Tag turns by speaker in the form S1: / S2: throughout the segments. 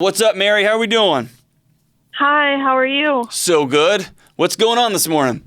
S1: What's up, Mary? How are we doing?
S2: Hi, how are you?
S1: So good. What's going on this morning?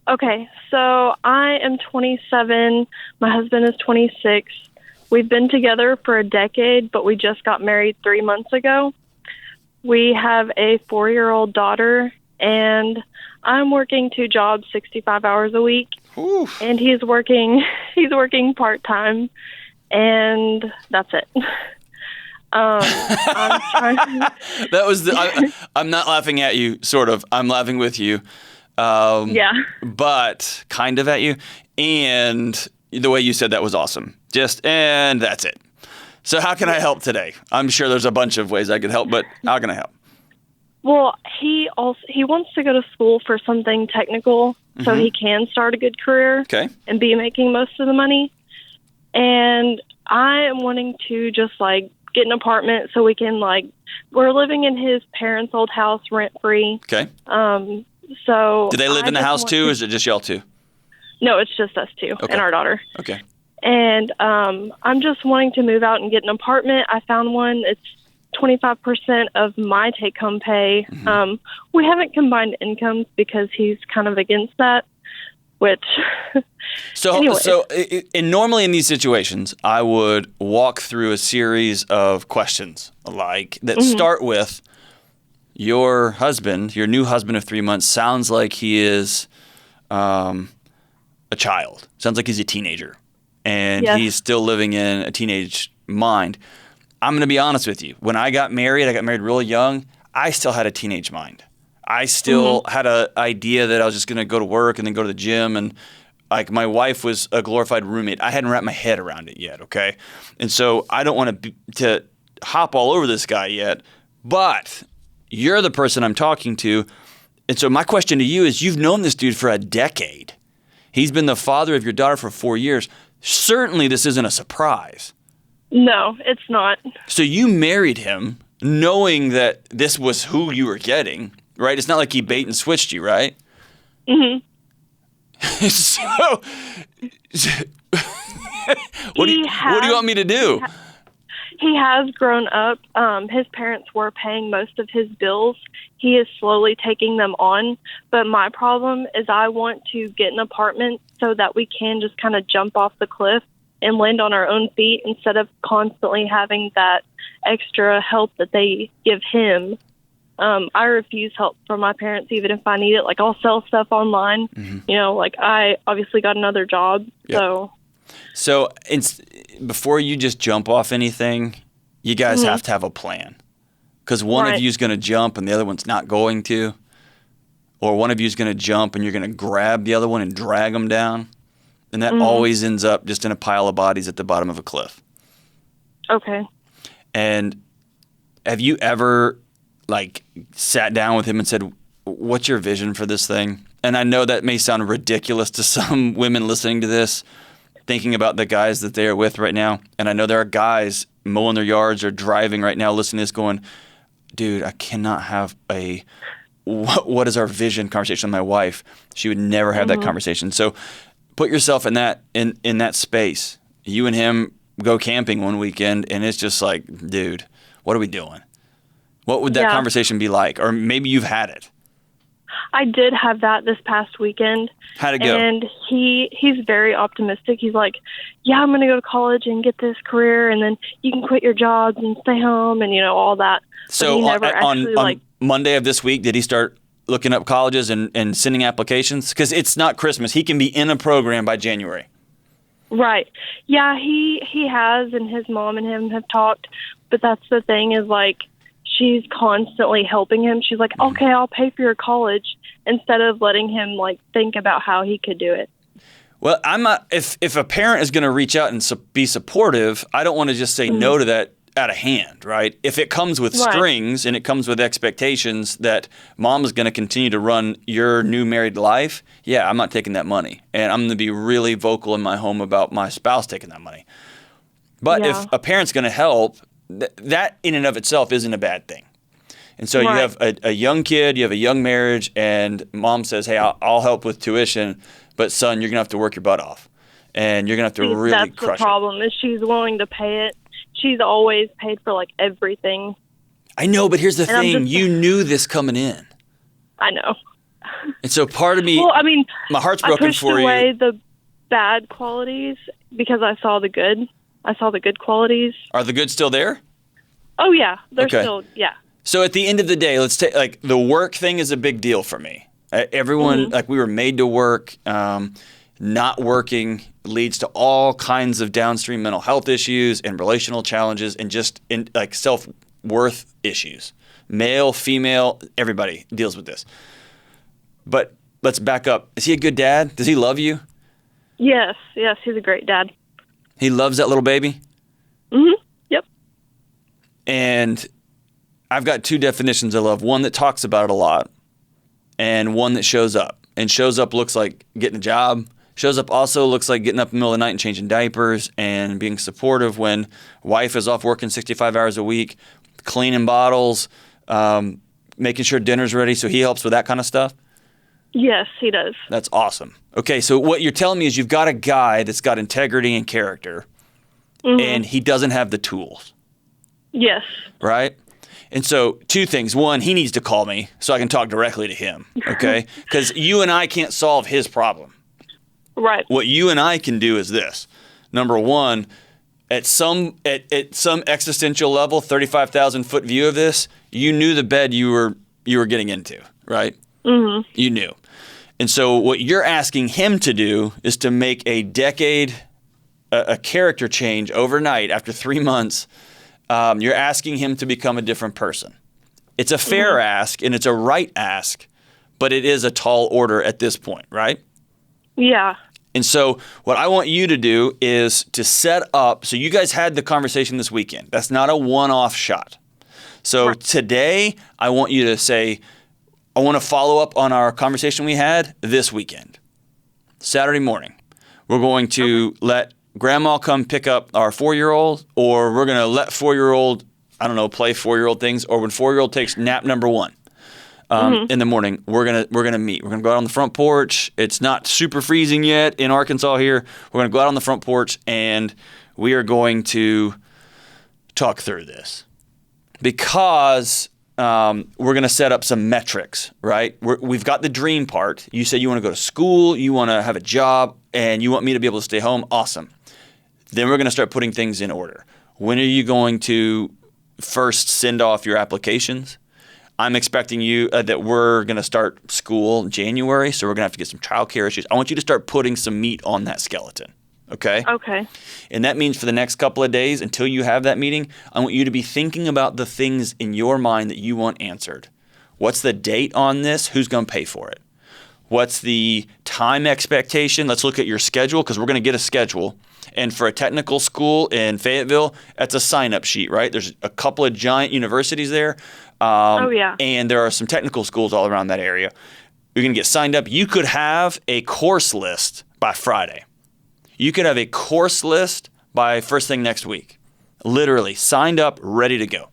S2: Okay, so I am 27. My husband is 26. We've been together for a decade, but we just got married 3 months ago. We have a 4-year-old daughter, and I'm working 2 jobs, 65 hours a week.
S1: Oof.
S2: And he's working part-time, and that's it. I'm trying.
S1: That was I'm not laughing at you, sort of. I'm laughing with you.
S2: Yeah.
S1: But kind of at you. And the way you said that was awesome. And that's it. So how can I help today? I'm sure there's a bunch of ways I could help, but how can I help?
S2: Well, he wants to go to school for something technical so he can start a good career and be making most of the money. And I am wanting to just get an apartment so we can we're living in his parents' old house rent free.
S1: Okay.
S2: So
S1: do they live in the house too, or is it just y'all two?
S2: No, it's just us two and our daughter.
S1: Okay.
S2: And I'm just wanting to move out and get an apartment. I found one. It's 25% of my take-home pay. We haven't combined incomes because he's kind of against that, which...
S1: Normally in these situations, I would walk through a series of questions that start with your husband, your new husband of 3 months, sounds like he is a child. Sounds like he's a teenager. And he's still living in a teenage mind. I'm going to be honest with you. When I got married really young. I still had a teenage mind. I still had an idea that I was just going to go to work and then go to the gym. And my wife was a glorified roommate. I hadn't wrapped my head around it yet, okay? And so I don't want to hop all over this guy yet. But you're the person I'm talking to. And so my question to you is, you've known this dude for a decade. He's been the father of your daughter for 4 years. Certainly this isn't a surprise.
S2: No, it's not. So
S1: you married him knowing that this was who you were getting, right? It's not like he bait and switched you, right?
S2: Mm-hmm.
S1: What do you want me to do?
S2: He has grown up. His parents were paying most of his bills. He is slowly taking them on. But my problem is I want to get an apartment so that we can just kind of jump off the cliff and land on our own feet instead of constantly having that extra help that they give him. I refuse help from my parents even if I need it. I'll sell stuff online. I obviously got another job.
S1: Yep. So before you just jump off anything, you guys have to have a plan. Because one of you is going to jump and the other one's not going to. Or one of you is going to jump and you're going to grab the other one and drag them down. And that always ends up just in a pile of bodies at the bottom of a cliff.
S2: Okay.
S1: And have you ever sat down with him and said, what's your vision for this thing? And I know that may sound ridiculous to some women listening to this, thinking about the guys that they are with right now. And I know there are guys mowing their yards or driving right now listening to this going, dude, I cannot have a what is our vision conversation with my wife. She would never have that conversation. So put yourself in that space. You and him go camping one weekend and it's just dude, what are we doing? What would that conversation be like? Or maybe you've had it.
S2: I did have that this past weekend.
S1: How'd it go?
S2: And he's very optimistic. He's like, yeah, I'm going to go to college and get this career, and then you can quit your jobs and stay home and, all that.
S1: So on Monday of this week, did he start looking up colleges and sending applications? Because it's not Christmas. He can be in a program by January.
S2: Right. Yeah, he has, and his mom and him have talked. But that's the thing is, she's constantly helping him. She's like, okay, I'll pay for your college, instead of letting him think about how he could do it.
S1: Well, I'm not. If a parent is going to reach out and be supportive, I don't want to just say no to that out of hand, right? If it comes with strings and it comes with expectations that mom is going to continue to run your new married life, yeah, I'm not taking that money, and I'm going to be really vocal in my home about my spouse taking that money. But if a parent's going to help, that in and of itself isn't a bad thing. And so you have a young kid, you have a young marriage, and mom says, hey, I'll help with tuition, but son, you're going to have to work your butt off. And you're going to have to really crush it.
S2: That's the problem, is she's willing to pay it. She's always paid for, everything.
S1: I know, but here's the
S2: And I'm
S1: thing.
S2: just-
S1: You knew this coming in.
S2: I know.
S1: And so part of me,
S2: Well, I mean,
S1: my heart's
S2: I
S1: broken
S2: pushed
S1: for
S2: away
S1: you.
S2: the bad qualities because I saw the good. I saw the good qualities.
S1: Are the goods still there?
S2: Oh, yeah. They're
S1: Okay.
S2: still, yeah.
S1: So at the end of the day, let's take like the work thing is a big deal for me. Everyone, like we were made to work. Not working leads to all kinds of downstream mental health issues and relational challenges and just like self-worth issues. Male, female, everybody deals with this. But let's back up. Is he a good dad? Does he love you?
S2: Yes, he's a great dad.
S1: He loves that little baby?
S2: Yep.
S1: And I've got two definitions of love. One that talks about it a lot and one that shows up. And shows up looks like getting a job. Shows up also looks like getting up in the middle of the night and changing diapers and being supportive when wife is off working 65 hours a week, cleaning bottles, making sure dinner's ready. So he helps with that kind of stuff.
S2: Yes, he does.
S1: That's awesome. Okay, so what you're telling me is you've got a guy that's got integrity and character, and he doesn't have the tools,
S2: Yes.
S1: right? And so two things. One, he needs to call me so I can talk directly to him, okay? Because you and I can't solve his problem.
S2: Right.
S1: What you and I can do is this. Number one, at some existential level, 35,000-foot view of this, you knew the bed you were getting into, right? You knew. And so what you're asking him to do is to make a character change overnight after 3 months. You're asking him to become a different person. It's a fair ask and it's a right ask, but it is a tall order at this point, right?
S2: Yeah.
S1: And so what I want you to do is to set up, so you guys had the conversation this weekend. That's not a one-off shot. So today I want you to say, I want to follow up on our conversation we had this weekend. Saturday morning, we're going to let grandma come pick up our 4-year-old, or we're going to let 4-year-old, I don't know, play 4-year-old things, or when 4-year-old takes nap number 1 in the morning, we're gonna meet. We're gonna go out on the front porch. It's not super freezing yet in Arkansas here. We're gonna go out on the front porch and we are going to talk through this because we're going to set up some metrics, right? We've got the dream part. You said you want to go to school, you want to have a job, and you want me to be able to stay home. Awesome. Then we're going to start putting things in order. When are you going to first send off your applications? I'm expecting you that we're going to start school in January, so we're going to have to get some childcare issues. I want you to start putting some meat on that skeleton. Okay?
S2: Okay.
S1: And that means for the next couple of days until you have that meeting, I want you to be thinking about the things in your mind that you want answered. What's the date on this? Who's going to pay for it? What's the time expectation? Let's look at your schedule because we're going to get a schedule. And for a technical school in Fayetteville, that's a sign-up sheet, right? There's a couple of giant universities there. And there are some technical schools all around that area. You're going to get signed up. You could have a course list by Friday. You could have a course list by first thing next week. Literally signed up, ready to go.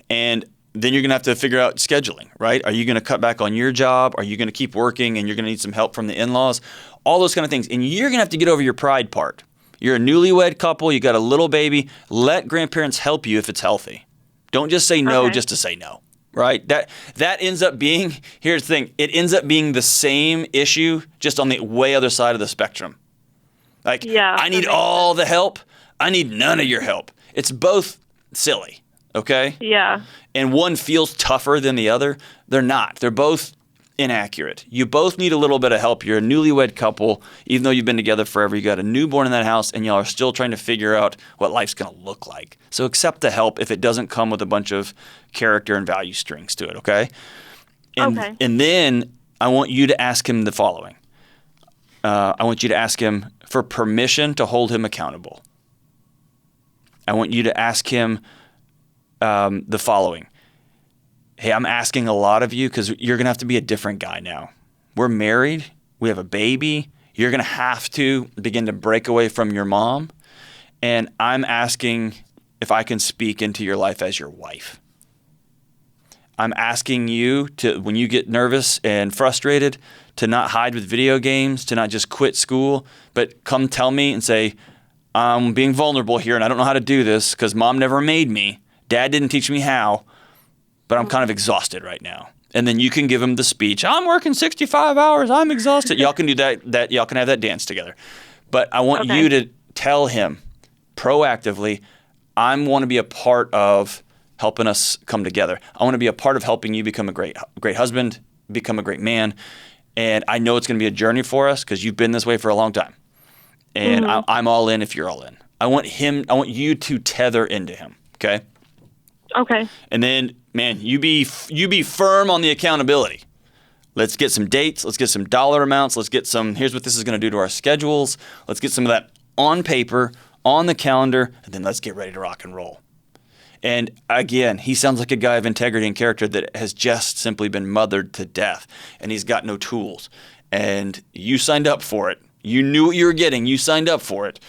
S1: And then you're going to have to figure out scheduling, right? Are you going to cut back on your job? Are you going to keep working and you're going to need some help from the in-laws? All those kind of things. And you're going to have to get over your pride part. You're a newlywed couple. You got a little baby. Let grandparents help you if it's healthy. Don't just say no just to say no, right? That ends up being, here's the thing, it ends up being the same issue just on the way other side of the spectrum. Like, I need all the help. I need none of your help. It's both silly, okay?
S2: Yeah.
S1: And one feels tougher than the other. They're not. They're both inaccurate. You both need a little bit of help. You're a newlywed couple, even though you've been together forever. You got a newborn in that house, and y'all are still trying to figure out what life's going to look like. So accept the help if it doesn't come with a bunch of character and value strings to it, okay? And then I want you to ask him the following. I want you to ask him for permission to hold him accountable. I want you to ask him the following. Hey, I'm asking a lot of you because you're going to have to be a different guy now. We're married. We have a baby. You're going to have to begin to break away from your mom. And I'm asking if I can speak into your life as your wife. I'm asking you to, when you get nervous and frustrated, to not hide with video games, to not just quit school, but come tell me and say, I'm being vulnerable here and I don't know how to do this because mom never made me. Dad didn't teach me how, but I'm kind of exhausted right now. And then you can give him the speech. I'm working 65 hours. I'm exhausted. Y'all can do that. Y'all can have that dance together. But I want you to tell him proactively, I want to be a part of helping us come together. I want to be a part of helping you become a great husband, become a great man. And I know it's going to be a journey for us because you've been this way for a long time. And I'm all in if you're all in. I want you to tether into him. Okay?
S2: Okay.
S1: And then, man, you be firm on the accountability. Let's get some dates. Let's get some dollar amounts. Let's get some, here's what this is going to do to our schedules. Let's get some of that on paper, on the calendar, and then let's get ready to rock and roll. And again, he sounds like a guy of integrity and character that has just simply been mothered to death, and he's got no tools. And you signed up for it. You knew what you were getting. You signed up for it.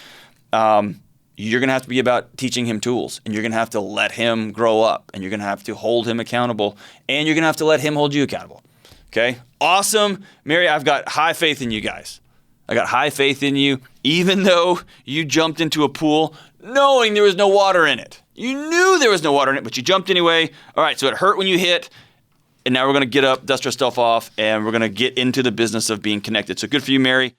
S1: You're going to have to be about teaching him tools, and you're going to have to let him grow up, and you're going to have to hold him accountable, and you're going to have to let him hold you accountable. Okay? Awesome. Mary, I've got high faith in you guys. I got high faith in you, even though you jumped into a pool knowing there was no water in it. You knew there was no water in it, but you jumped anyway. All right, so it hurt when you hit, and now we're going to get up, dust our stuff off, and we're going to get into the business of being connected. So good for you, Mary.